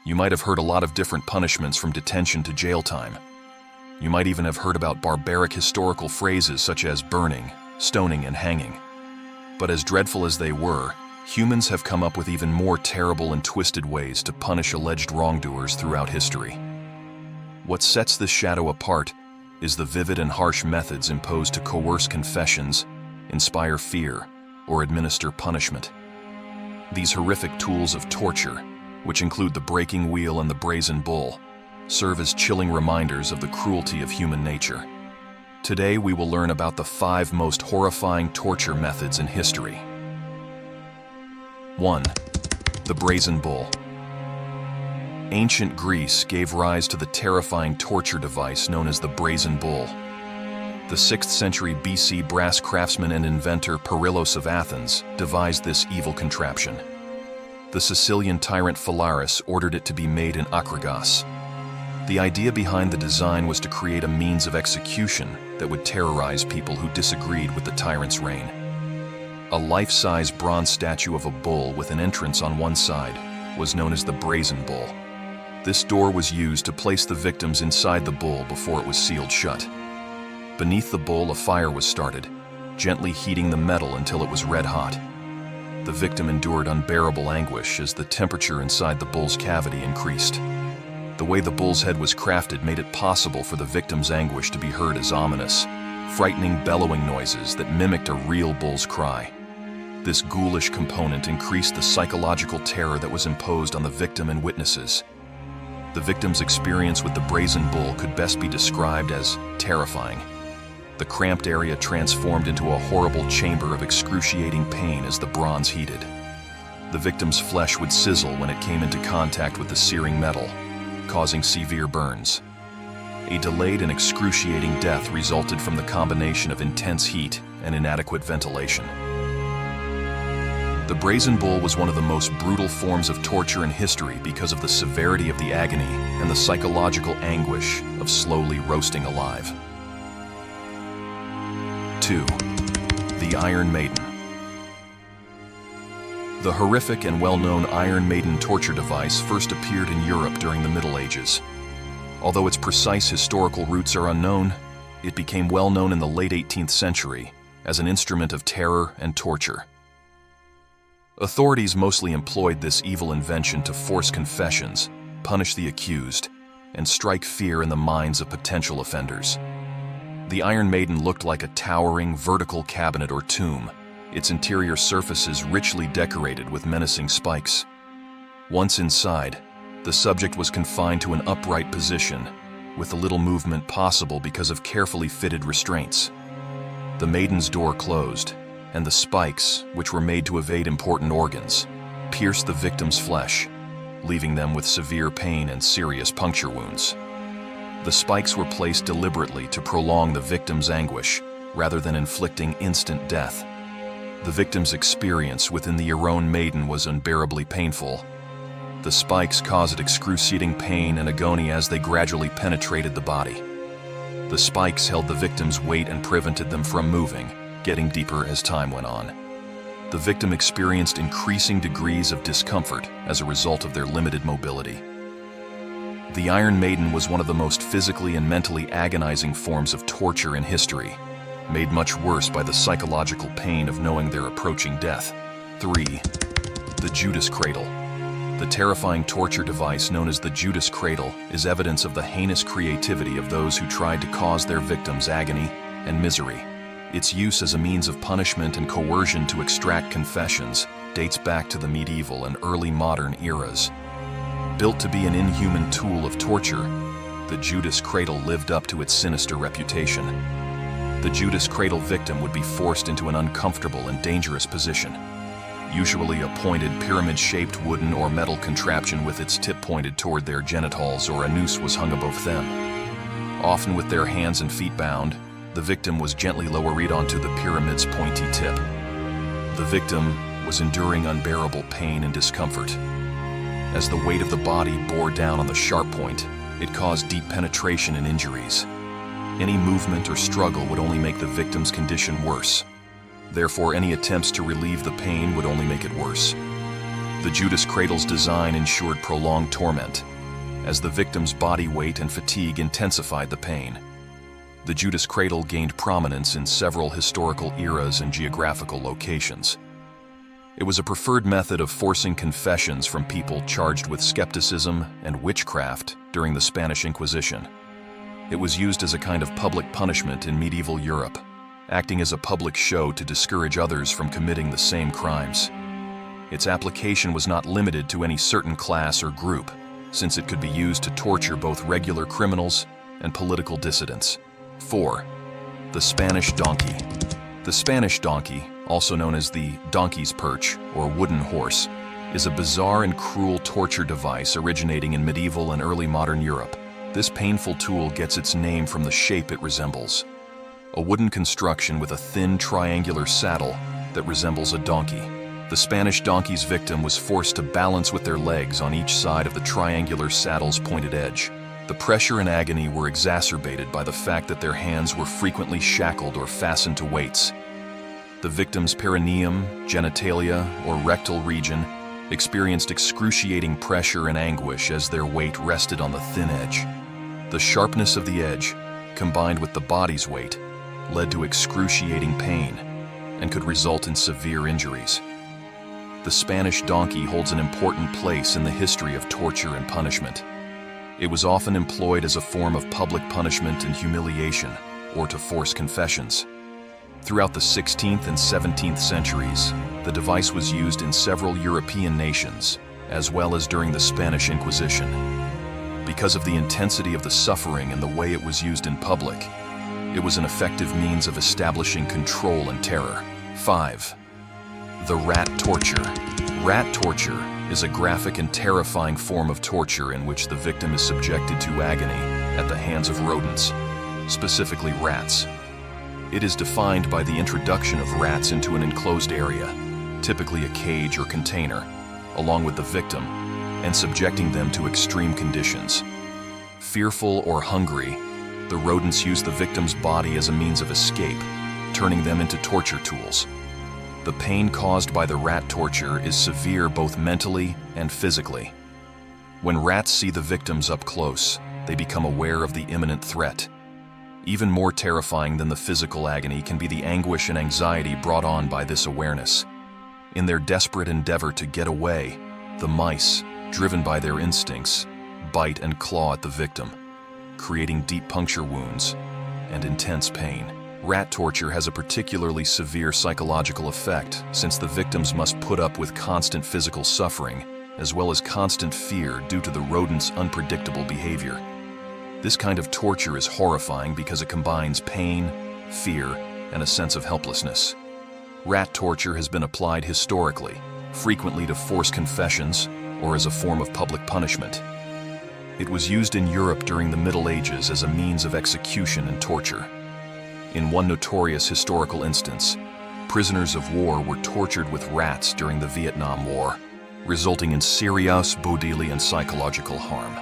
You might have heard a lot of different punishments from detention to jail time. You might even have heard about barbaric historical phrases such as burning, stoning, and hanging. But as dreadful as they were, humans have come up with even more terrible and twisted ways to punish alleged wrongdoers throughout history. What sets this shadow apart is the vivid and harsh methods imposed to coerce confessions, inspire fear, or administer punishment. These horrific tools of torture, which include the breaking wheel and the brazen bull, serve as chilling reminders of the cruelty of human nature. Today we will learn about the 5 most horrifying torture methods in history. 1. The Brazen Bull. Ancient Greece gave rise to the terrifying torture device known as the Brazen Bull. The 6th century BC brass craftsman and inventor Perillos of Athens devised this evil contraption. The Sicilian tyrant Phalaris ordered it to be made in Achragos. The idea behind the design was to create a means of execution that would terrorize people who disagreed with the tyrant's reign. A life-size bronze statue of a bull with an entrance on one side was known as the Brazen Bull. This door was used to place the victims inside the bull before it was sealed shut. Beneath the bull, a fire was started, gently heating the metal until it was red hot. The victim endured unbearable anguish as the temperature inside the bull's cavity increased. The way the bull's head was crafted made it possible for the victim's anguish to be heard as ominous, frightening bellowing noises that mimicked a real bull's cry. This ghoulish component increased the psychological terror that was imposed on the victim and witnesses. The victim's experience with the Brazen Bull could best be described as terrifying. The cramped area transformed into a horrible chamber of excruciating pain as the bronze heated. The victim's flesh would sizzle when it came into contact with the searing metal, causing severe burns. A delayed and excruciating death resulted from the combination of intense heat and inadequate ventilation. The Brazen Bull was one of the most brutal forms of torture in history because of the severity of the agony and the psychological anguish of slowly roasting alive. 2. The Iron Maiden. The horrific and well-known Iron Maiden torture device first appeared in Europe during the Middle Ages. Although its precise historical roots are unknown, it became well known in the late 18th century as an instrument of terror and torture. Authorities mostly employed this evil invention to force confessions, punish the accused, and strike fear in the minds of potential offenders. The Iron Maiden looked like a towering, vertical cabinet or tomb, its interior surfaces richly decorated with menacing spikes. Once inside, the subject was confined to an upright position, with little movement possible because of carefully fitted restraints. The maiden's door closed, and the spikes, which were made to evade important organs, pierced the victim's flesh, leaving them with severe pain and serious puncture wounds. The spikes were placed deliberately to prolong the victim's anguish, rather than inflicting instant death. The victim's experience within the Iron Maiden was unbearably painful. The spikes caused excruciating pain and agony as they gradually penetrated the body. The spikes held the victim's weight and prevented them from moving, getting deeper as time went on. The victim experienced increasing degrees of discomfort as a result of their limited mobility. The Iron Maiden was one of the most physically and mentally agonizing forms of torture in history, made much worse by the psychological pain of knowing their approaching death. 3. The Judas Cradle. The terrifying torture device known as the Judas Cradle is evidence of the heinous creativity of those who tried to cause their victims agony and misery. Its use as a means of punishment and coercion to extract confessions dates back to the medieval and early modern eras. Built to be an inhuman tool of torture, the Judas Cradle lived up to its sinister reputation. The Judas Cradle victim would be forced into an uncomfortable and dangerous position, usually a pointed pyramid-shaped wooden or metal contraption with its tip pointed toward their genitals, or a noose was hung above them. Often with their hands and feet bound, the victim was gently lowered onto the pyramid's pointy tip. The victim was enduring unbearable pain and discomfort. As the weight of the body bore down on the sharp point, it caused deep penetration and injuries. Any movement or struggle would only make the victim's condition worse. Therefore, any attempts to relieve the pain would only make it worse. The Judas cradle's design ensured prolonged torment, as the victim's body weight and fatigue intensified the pain. The Judas cradle gained prominence in several historical eras and geographical locations. It was a preferred method of forcing confessions from people charged with skepticism and witchcraft during the Spanish Inquisition. It was used as a kind of public punishment in medieval Europe, acting as a public show to discourage others from committing the same crimes. Its application was not limited to any certain class or group, since it could be used to torture both regular criminals and political dissidents. 4. The Spanish donkey. The Spanish donkey, also known as the donkey's perch or wooden horse, is a bizarre and cruel torture device originating in medieval and early modern Europe. This painful tool gets its name from the shape it resembles: a wooden construction with a thin triangular saddle that resembles a donkey. The Spanish donkey's victim was forced to balance with their legs on each side of the triangular saddle's pointed edge. The pressure and agony were exacerbated by the fact that their hands were frequently shackled or fastened to weights. The victim's perineum, genitalia, or rectal region experienced excruciating pressure and anguish as their weight rested on the thin edge. The sharpness of the edge, combined with the body's weight, led to excruciating pain and could result in severe injuries. The Spanish donkey holds an important place in the history of torture and punishment. It was often employed as a form of public punishment and humiliation, or to force confessions. Throughout the 16th and 17th centuries, the device was used in several European nations, as well as during the Spanish Inquisition. Because of the intensity of the suffering and the way it was used in public, it was an effective means of establishing control and terror. 5. The rat torture. Rat torture is a graphic and terrifying form of torture in which the victim is subjected to agony at the hands of rodents, specifically rats. It is defined by the introduction of rats into an enclosed area, typically a cage or container, along with the victim, and subjecting them to extreme conditions. Fearful or hungry, the rodents use the victim's body as a means of escape, turning them into torture tools. The pain caused by the rat torture is severe both mentally and physically. When rats see the victims up close, they become aware of the imminent threat. Even more terrifying than the physical agony can be the anguish and anxiety brought on by this awareness. In their desperate endeavor to get away, the mice, driven by their instincts, bite and claw at the victim, creating deep puncture wounds and intense pain. Rat torture has a particularly severe psychological effect, since the victims must put up with constant physical suffering, as well as constant fear due to the rodent's unpredictable behavior. This kind of torture is horrifying because it combines pain, fear, and a sense of helplessness. Rat torture has been applied historically, frequently to force confessions or as a form of public punishment. It was used in Europe during the Middle Ages as a means of execution and torture. In one notorious historical instance, prisoners of war were tortured with rats during the Vietnam War, resulting in serious bodily and psychological harm.